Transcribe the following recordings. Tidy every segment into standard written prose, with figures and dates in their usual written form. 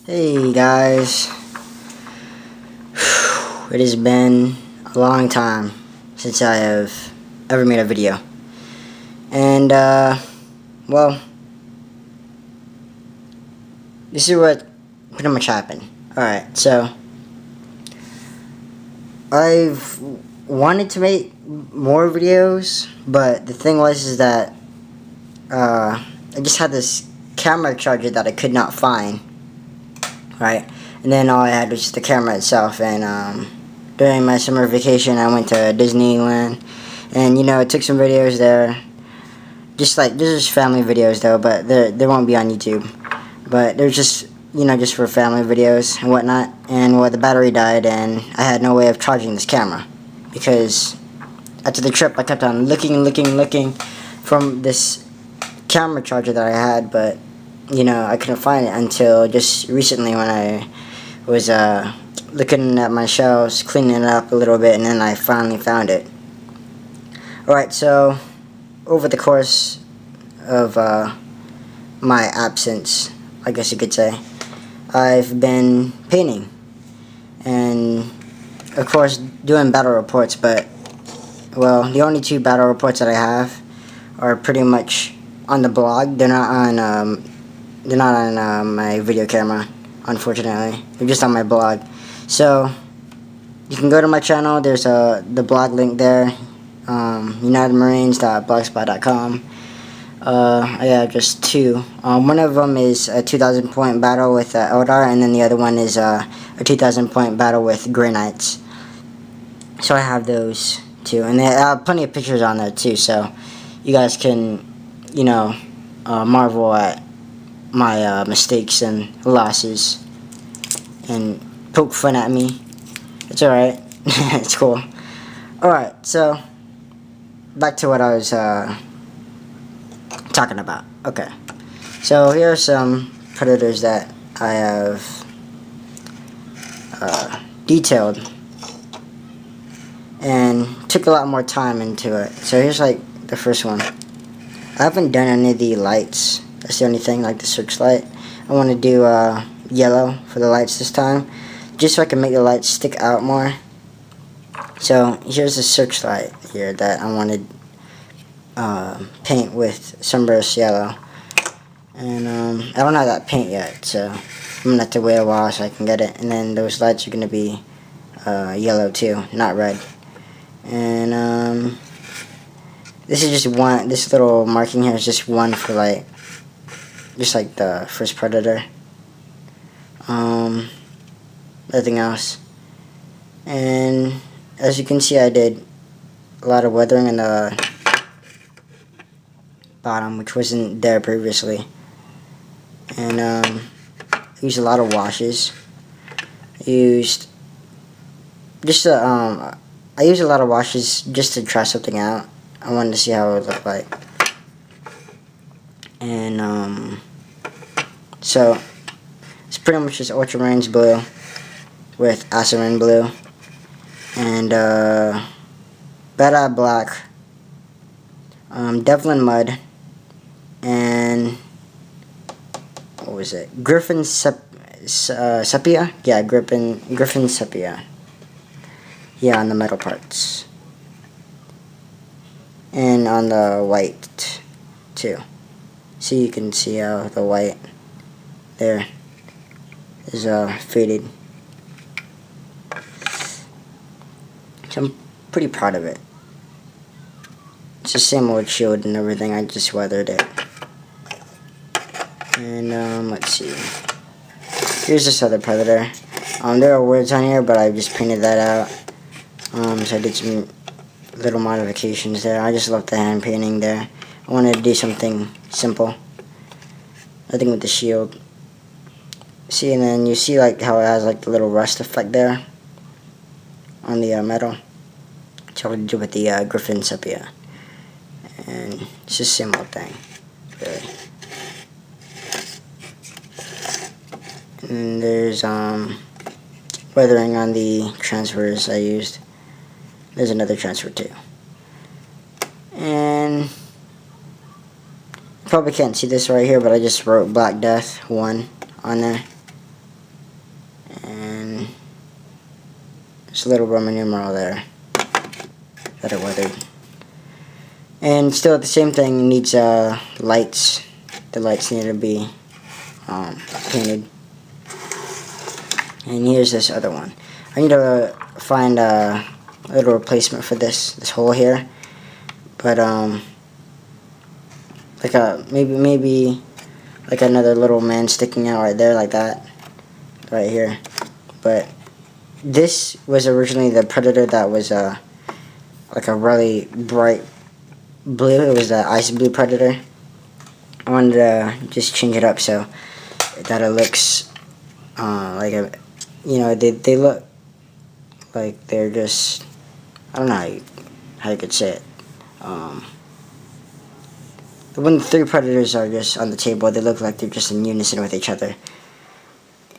Hey guys, it has been a long time since I have ever made a video, and well, this is what pretty much happened. Alright, so I've wanted to make more videos, but the thing was is that I just had this camera charger that I could not find, right? And then all I had was just the camera itself. And during my summer vacation, I went to Disneyland, and I took some videos there. Just like this is family videos though, but they won't be on YouTube. But they're just just for family videos and whatnot. And well, the battery died, and I had no way of charging this camera because after the trip, I kept on looking from this camera charger that I had, but I couldn't find it until just recently when I was looking at my shelves, cleaning it up a little bit, and then I finally found it. Alright, so over the course of my absence, I guess you could say, I've been painting and of course doing battle reports, but well, the only two battle reports that I have are pretty much on the blog. They're not on my video camera, unfortunately. They're just on my blog. So you can go to my channel. There's the blog link there, unitedmarines.blogspot.com. I have just two. One of them is a 2,000 point battle with Eldar, and then the other one is a 2,000 point battle with Grey Knights. So I have those two, and they have plenty of pictures on there too, so you guys can marvel at my mistakes and losses and poke fun at me. It's alright. It's cool. Alright, so back to what I was talking about. Okay, so here are some predators that I have detailed and took a lot more time into it. So here's like the first one. I haven't done any of the lights. That's the only thing, like the searchlight. I want to do yellow for the lights this time, just so I can make the lights stick out more. So here's the searchlight here that I wanted paint with sunburst yellow. And I don't have that paint yet, so I'm going to have to wait a while so I can get it. And then those lights are going to be yellow too, not red. And this is just one, this little marking here is just one for just like the first predator. Nothing else. And as you can see, I did a lot of weathering in the bottom, which wasn't there previously. And I used a lot of washes. I used a lot of washes just to try something out. I wanted to see how it would look like. And so it's pretty much just Ultramarines blue with Asarin blue and Bad Eye black, Devlin mud, and what was it? Griffin sepia? Yeah, Griffin sepia. Yeah, on the metal parts. And on the white too. So you can see how the white there is faded. So I'm pretty proud of it. It's the same old shield and everything, I just weathered it. And let's see. Here's this other predator. There are words on here, but I just painted that out. So I did some little modifications there. I just left the hand painting there. I wanted to do something simple. Nothing with the shield. See, and then you see like how it has like the little rust effect there on the metal. It's all to do with the Griffin sepia. And it's just the same old thing, really. And there's weathering on the transfers I used. There's another transfer too. And you probably can't see this right here, but I just wrote Black Death 1 on there. Just a little Roman numeral there that I weathered. And still the same thing, needs lights. The lights need to be painted. And here's this other one. I need to find a little replacement for this hole here. But like maybe like another little man sticking out right there, like that, right here. But this was originally the Predator that was like a really bright blue. It was the ice blue Predator. I wanted to just change it up so that it looks like a, you know, they look like they're just, I don't know how you could say it. When the three Predators are just on the table, they look like they're just in unison with each other.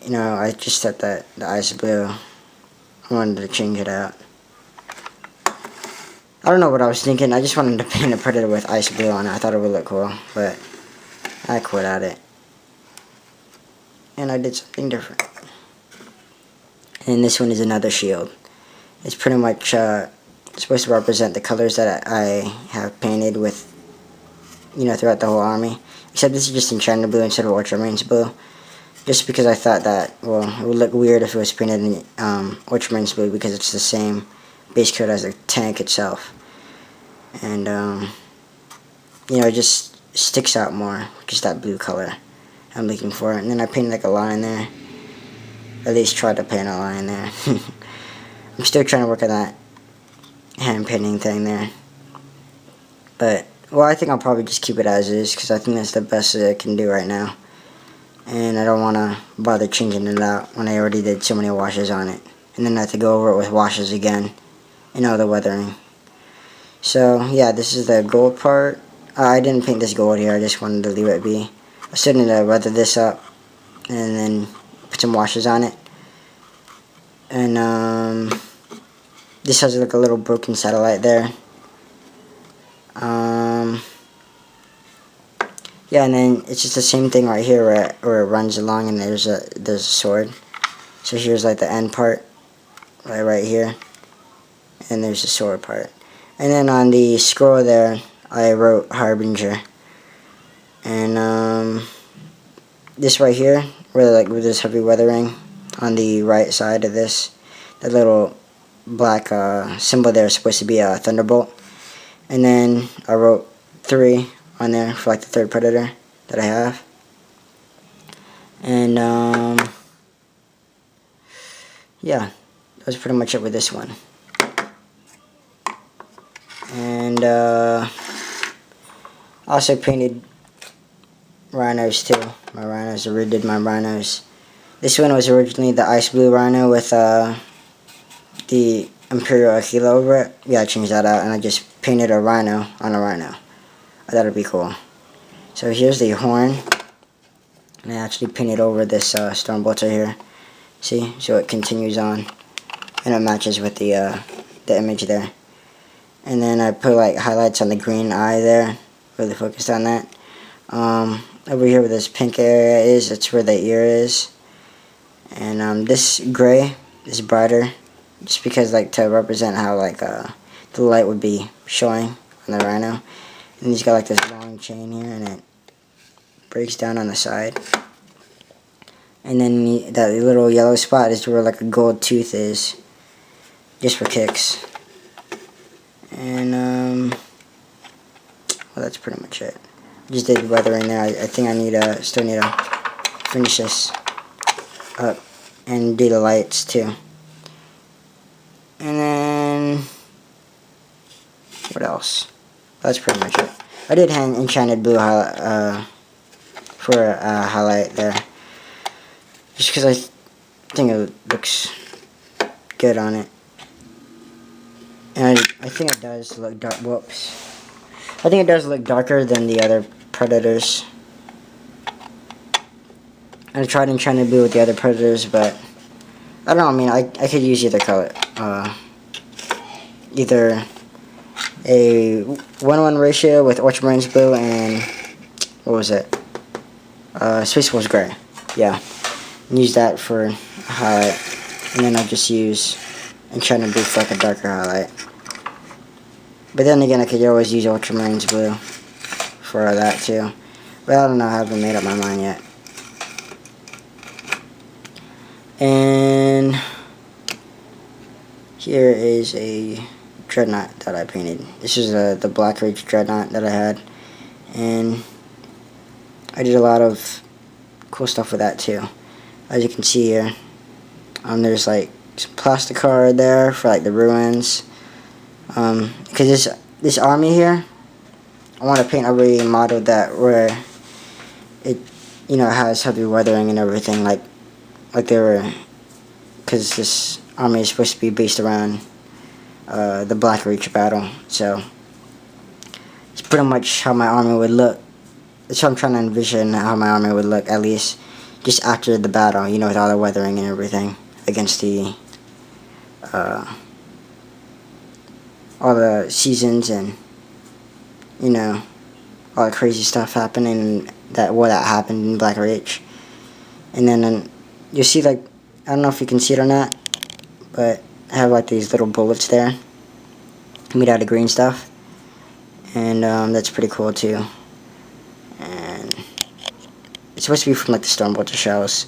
You know, I just set the ice blue. I wanted to change it out. I don't know what I was thinking. I just wanted to paint a Predator with ice blue on it. I thought it would look cool, but I quit at it. And I did something different. And this one is another shield. It's pretty much supposed to represent the colors that I have painted with, you know, throughout the whole army. Except this is just enchanted blue instead of Ultramarines blue. Just because I thought that, well, it would look weird if it was painted in Ultramarines blue because it's the same base coat as the tank itself. And, you know, it just sticks out more, just that blue color I'm looking for. And then I painted like a line there. At least tried to paint a line there. I'm still trying to work on that hand painting thing there. But, well, I think I'll probably just keep it as is because I think that's the best that I can do right now. And I don't want to bother changing it out when I already did so many washes on it. And then I have to go over it with washes again and all the weathering. So, yeah, this is the gold part. I didn't paint this gold here. I just wanted to leave it be. I still need to weather this up and then put some washes on it. And, this has like a little broken satellite there. Yeah, and then it's just the same thing right here where it runs along and there's a sword. So here's like the end part, right here, and there's the sword part. And then on the scroll there, I wrote Harbinger. And this right here, where like with this heavy weathering on the right side of this, that little black symbol there is supposed to be a thunderbolt. And then I wrote 3 on there for like the third Predator that I have. And yeah, that was pretty much it with this one. And I also painted rhinos too. My rhinos, I redid my rhinos. This one was originally the ice blue rhino with the Imperial Aquila over it. Yeah, I changed that out and I just painted a rhino on a rhino. I thought it'd be cool. So here's the horn. And I actually painted over this storm bolter here. See? So it continues on. And it matches with the image there. And then I put like highlights on the green eye there. Really focused on that. Over here where this pink area is, that's where the ear is. And this gray is brighter. Just because like to represent how like the light would be showing on the rhino. And he's got like this long chain here and it breaks down on the side. And then that little yellow spot is where like a gold tooth is. Just for kicks. And well, that's pretty much it. Just did weathering there. I think I still need to finish this up and do the lights too. And then what else? That's pretty much it. I did hang enchanted blue for a highlight there, just because I think it looks good on it. And I think it does look dark. Whoops. I think it does look darker than the other Predators. I tried enchanted blue with the other Predators, but I don't know. I mean, I could use either color. Either a 1:1 ratio with Ultramarines blue and what was it? Space Wolves gray. Yeah, and use that for highlight, and then I'll just use and trying to beef like a darker highlight. But then again, I could always use Ultramarines blue for that too. But I don't know, I haven't made up my mind yet. And here is a dreadnought that I painted. This is the Black Ridge dreadnought that I had. And I did a lot of cool stuff with that too. As you can see here, there's like some plastic card there for like the ruins. Because this army here, I want to paint every model that where it, has heavy weathering and everything, like they were, because this army is supposed to be based around the Black Reach battle. So it's pretty much how my army would look. That's what I'm trying to envision how my army would look, at least just after the battle, with all the weathering and everything against the all the seasons and all the crazy stuff happening that happened in Black Ridge. And then you see, like, I don't know if you can see it or not, but I have like these little bullets there made out of green stuff, and that's pretty cool too. And it's supposed to be from like the Stormbolter shells.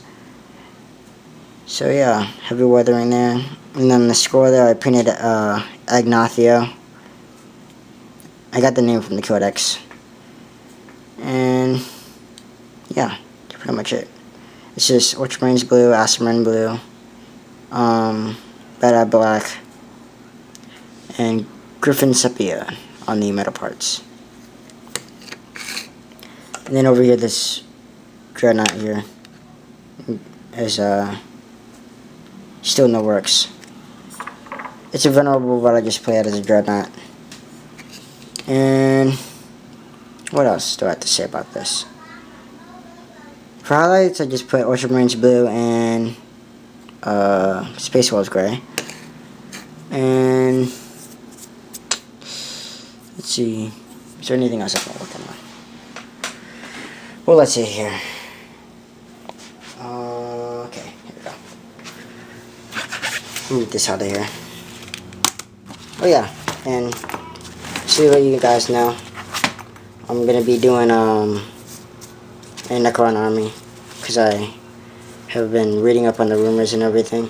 So yeah, heavy weathering there. And then the scroll there, I painted Agnathio. I got the name from the Codex. And yeah, that's pretty much it. It's just Ultramarines blue, Assamarine blue, Bad Eye black, and Griffin sepia on the metal parts. And then over here, this dreadnought here is still in the works. It's a venerable, but I just play it as a dreadnought. And what else do I have to say about this? For highlights, I just put Ultramarines blue and Space Wolves gray. And let's see, is there anything else I can look at? Well, let's see here. Okay, here we go. Move this out of here. Oh yeah, and just to let you guys know, I'm gonna be doing a Necron army, because I have been reading up on the rumors and everything.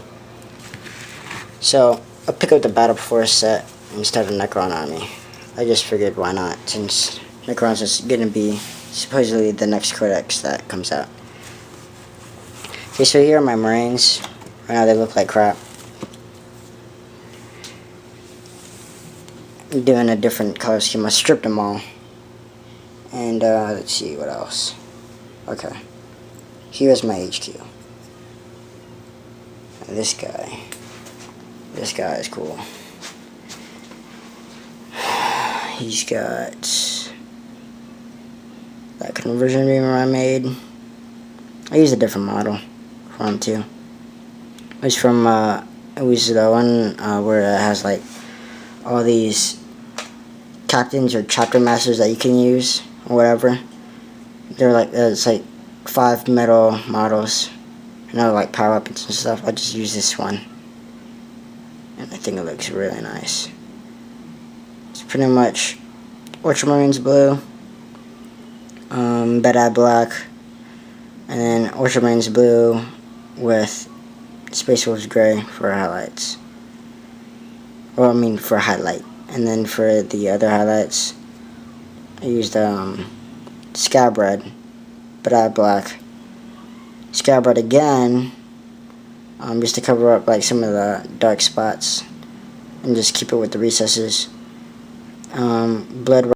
So I'll pick up the Battle Force set and start a Necron army. I just figured why not, since Necron's is gonna be supposedly the next codex that comes out. Okay, so here are my Marines. Right now they look like crap. I'm doing a different color scheme. I stripped them all. And let's see what else. Okay, here's my HQ. And this guy is cool. He's got that conversion beamer I made. I used a different model for him too. It was from it was the one where it has like all these captains or chapter masters that you can use or whatever. They're like, it's like 5 metal models, like power weapons and stuff. I just use this one, and I think it looks really nice. It's pretty much Ultramarines blue, Bad Eye black, and then Ultramarines blue with Space Wolves gray for highlights. Well, I mean for highlight. And then for the other highlights, I used Scab Red, Bad Eye black, Scab Red again, just to cover up like some of the dark spots and just keep it with the recesses. Blood